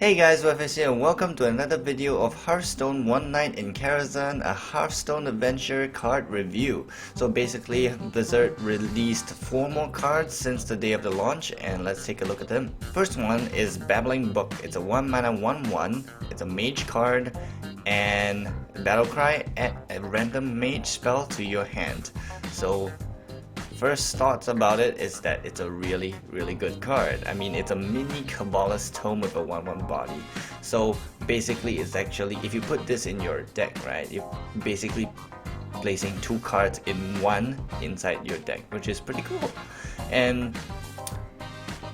Hey guys, Wyrm here and welcome to another video of Hearthstone One Night in KARAZHAN, a Hearthstone adventure card review. So basically, Blizzard released 4 more cards since the day of the launch, and let's take a look at them. First one is Babbling Book. It's a 1 mana 1/1. It's a mage card, and battle cry, add a random mage spell to your hand. So first thoughts about it is that it's a really good card. I mean, it's a mini Kabbalah's Tome with a 1/1 body. So basically it's actually, if you put this in your deck, right, you're basically placing 2 cards in one inside your deck, which is pretty cool. And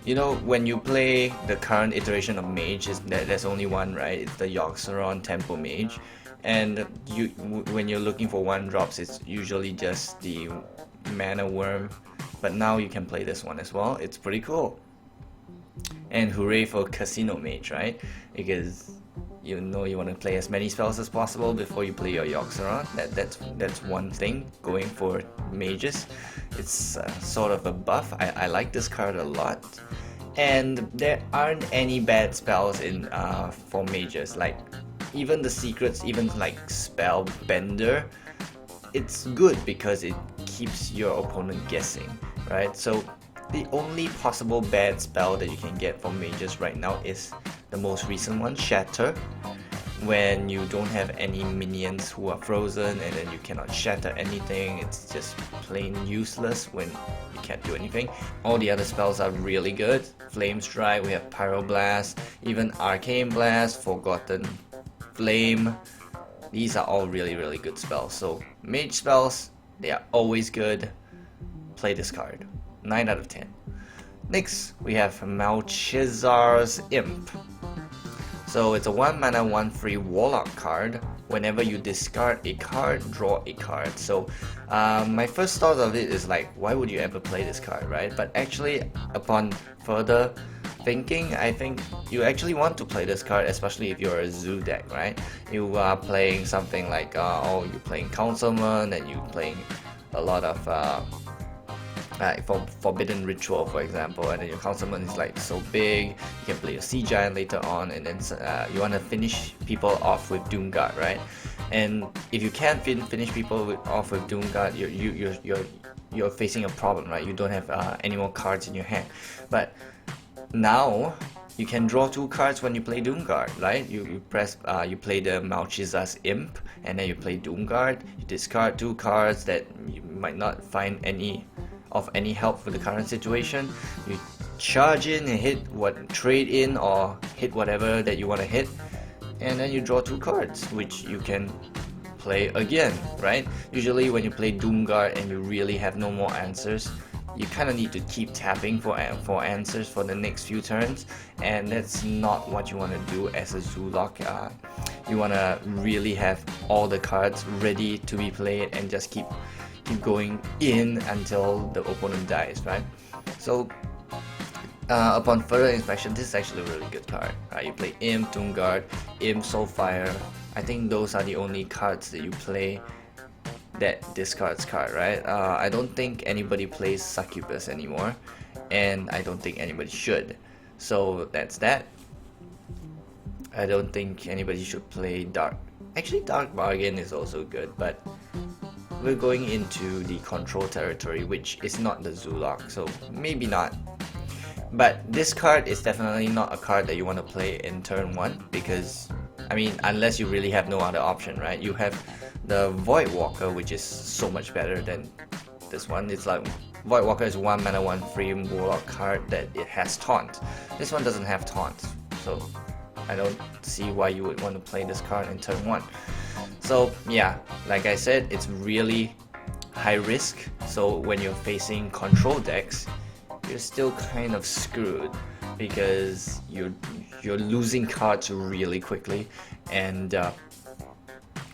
you know, when you play the current iteration of Mage, there's only one, right? It's the Yogg-Saron Tempo Mage. And when you're looking for 1-drops, it's usually just the mana Wyrm, but now you can play this one as well. It's pretty cool. And hooray for Casino Mage, right? Because you know you want to play as many spells as possible before you play your Yogg-Saron. That's one thing going for mages. It's sort of a buff. I like this card a lot. And there aren't any bad spells in for mages. Like even the secrets, even like Spellbender, it's good because it keeps your opponent guessing, right? So the only possible bad spell that you can get from mages right now is the most recent one, Shatter, when you don't have any minions who are frozen and then you cannot shatter anything. It's just plain useless when you can't do anything. All the other spells are really good. Flame Strike, we have Pyroblast, even Arcane Blast, Forgotten Flame. These are all really good spells. So mage spells, they are always good. Play this card. 9 out of 10. Next, we have Malchezaar's Imp. So it's a 1 mana 1/3 Warlock card. Whenever you discard a card, draw a card. So my first thought of it is like, why would you ever play this card, right? But actually, upon further thinking, I think you actually want to play this card, especially if you're a zoo deck, right? You are playing something like, oh, you're playing Councilman, and you're playing a lot of like Forbidden Ritual, for example, and then your Councilman is like so big, you can play a Sea Giant later on, and then you want to finish people off with Doomguard, right? And if you can't finish people off with Doomguard, you're facing a problem, right? You don't have any more cards in your hand. But now you can draw 2 cards when you play Doomguard, right? You play the Malchezaar's Imp, and then you play Doomguard. You discard 2 cards that you might not find any help for the current situation. You charge in and hit trade in or hit whatever that you want to hit, and then you draw 2 cards, which you can play again, right? Usually when you play Doomguard and you really have no more answers, you kind of need to keep tapping for answers for the next few turns, and that's not what you want to do as a Zoolock. You want to really have all the cards ready to be played and just keep going in until the opponent dies, right? So upon further inspection, this is actually a really good card. You play Imp, Doomguard, Imp, Soulfire. I think those are the only cards that you play that discards card, right? I don't think anybody plays Succubus anymore, and I don't think anybody should. So that's that. I don't think anybody should play Dark. Actually, Dark Bargain is also good, but we're going into the control territory, which is not the Zoolock, so maybe not. But this card is definitely not a card that you want to play in turn 1, because, I mean, unless you really have no other option, right? You have the Voidwalker, which is so much better than this one. It's like, Voidwalker is 1 mana 1/3 Warlock card that it has Taunt. This one doesn't have Taunt, so I don't see why you would want to play this card in turn 1. So yeah, like I said, it's really high risk. So when you're facing control decks, you're still kind of screwed because you're losing cards really quickly. And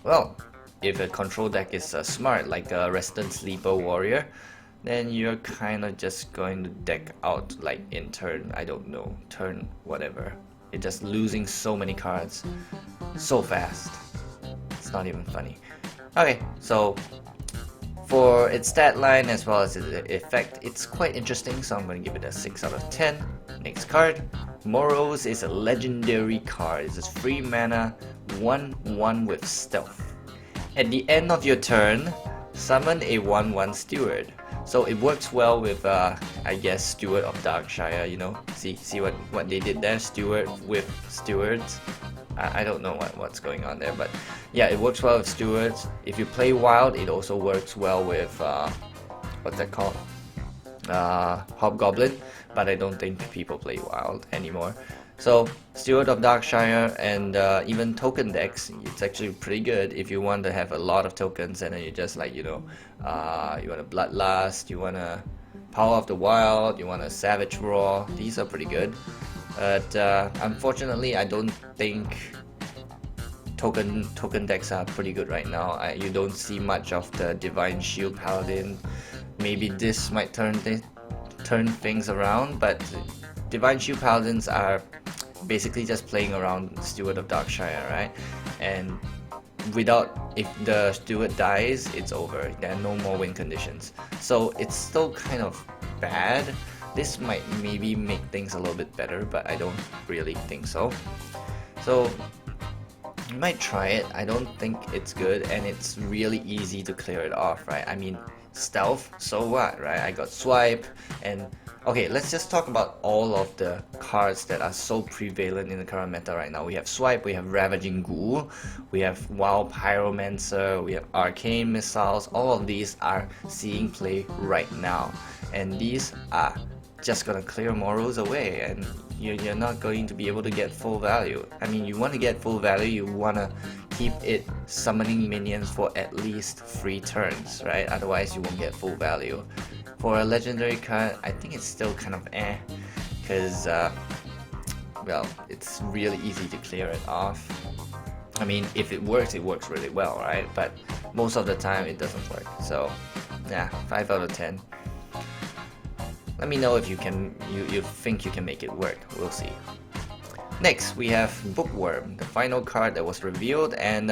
well, if a control deck is smart, like a Resident Sleeper Warrior, then you're kind of just going to deck out like in turn, I don't know, turn whatever. You're just losing so many cards so fast. It's not even funny. Okay, so for its stat line as well as its effect, it's quite interesting, so I'm going to give it a 6 out of 10. Next card, Moroes is a legendary card. It's a free mana, 1/1 with stealth. At the end of your turn, summon a 1/1 steward. So it works well with, I guess, Steward of Darkshire, you know. See what they did there? Steward with stewards. I don't know what's going on there, but yeah, it works well with stewards. If you play wild, it also works well with, what's that called? Hobgoblin, but I don't think people play wild anymore. So Steward of Darkshire and even token decks, it's actually pretty good if you want to have a lot of tokens and then you just like, you know, you want a Bloodlust, you want a Power of the Wild, you want a Savage Roar. These are pretty good, but unfortunately I don't think token decks are pretty good right now. You don't see much of the Divine Shield Paladin. Maybe this might turn things around, but Divine Shield Paladins are basically just playing around Steward of Darkshire, right? And if the Steward dies, it's over. There are no more win conditions. So it's still kind of bad. This might maybe make things a little bit better, but I don't really think so. So you might try it. I don't think it's good, and it's really easy to clear it off, right? I mean, stealth, so what, right? I got swipe, and okay, let's just talk about all of the cards that are so prevalent in the current meta right now. We have swipe, we have Ravaging Ghoul, we have Wild Pyromancer, we have Arcane Missiles. All of these are seeing play right now, and these are just gonna clear Moroes away, and you're not going to be able to get full value. I mean, you want to get full value, you want to keep it summoning minions for at least 3 turns, right? Otherwise you won't get full value. For a legendary card, I think it's still kind of because well, it's really easy to clear it off. I mean, if it works really well, right? But most of the time it doesn't work. So yeah, 5 out of 10. Let me know if you think you can make it work. We'll see. Next, we have Wyrm, the final card that was revealed, and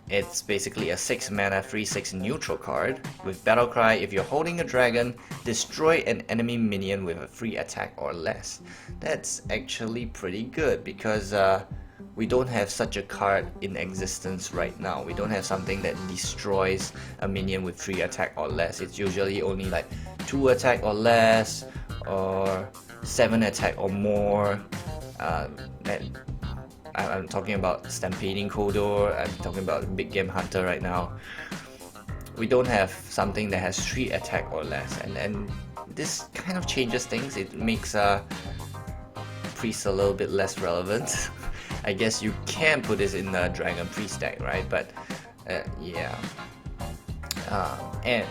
it's basically a 6 mana 3/6 neutral card with Battlecry. If you're holding a dragon, destroy an enemy minion with a free attack or less. That's actually pretty good because we don't have such a card in existence right now. We don't have something that destroys a minion with 3 attack or less. It's usually only like 2 attack or less, or 7 attack or more. I'm talking about Stampeding Kodor, I'm talking about Big Game Hunter right now. We don't have something that has 3 attack or less, and this kind of changes things. It makes Priest a little bit less relevant. I guess you can put this in the Dragon Priest deck, right? But yeah. And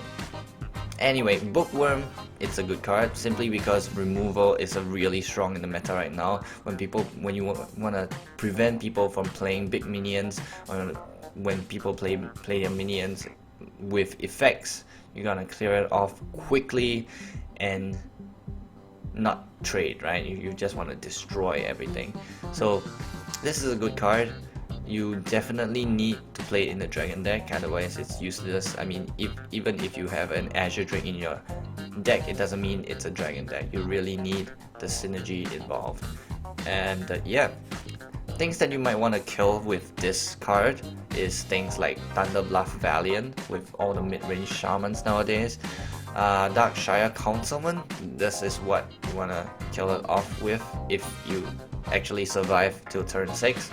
anyway, Wyrm, it's a good card simply because removal is really strong in the meta right now. When you want to prevent people from playing big minions, or when people play their minions with effects, you're gonna clear it off quickly and not trade, right? You just want to destroy everything. So this is a good card. You definitely need to play it in the dragon deck, otherwise it's useless. I mean, even if you have an Azure Drake in your deck, it doesn't mean it's a dragon deck. You really need the synergy involved. And yeah, things that you might want to kill with this card is things like Thunder Bluff Valiant with all the mid-range shamans nowadays. Darkshire Councilman, this is what you want to kill it off with if you actually survive till turn 6.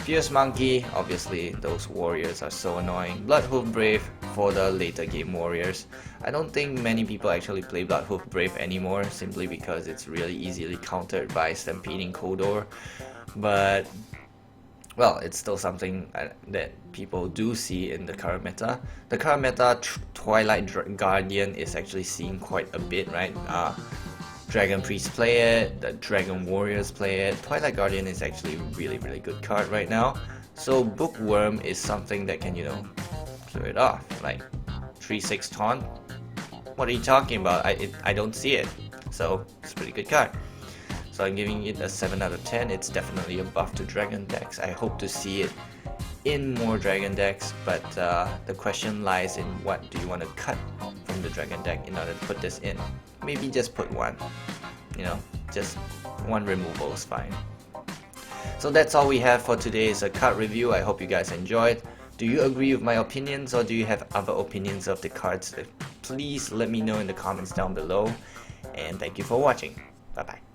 Fierce Monkey, obviously those warriors are so annoying. Bloodhoof Brave for the later game warriors. I don't think many people actually play Bloodhoof Brave anymore, simply because it's really easily countered by Stampeding Kodor. But well, it's still something that people do see in the current meta. The current meta, Twilight Guardian is actually seeing quite a bit, right? Dragon Priest play it, the Dragon Warriors play it. Twilight Guardian is actually a really good card right now. So Wyrm is something that can, you know, clear it off. Like 3/6 taunt. What are you talking about? I don't see it. So it's a pretty good card. So I'm giving it a 7 out of 10. It's definitely a buff to dragon decks. I hope to see it in more dragon decks, but the question lies in what do you want to cut from the dragon deck in order to put this in. Maybe just put one, you know, just one removal is fine. So that's all we have for today's card review. I hope you guys enjoyed. Do you agree with my opinions, or do you have other opinions of the cards? Please let me know in the comments down below. And thank you for watching. Bye bye.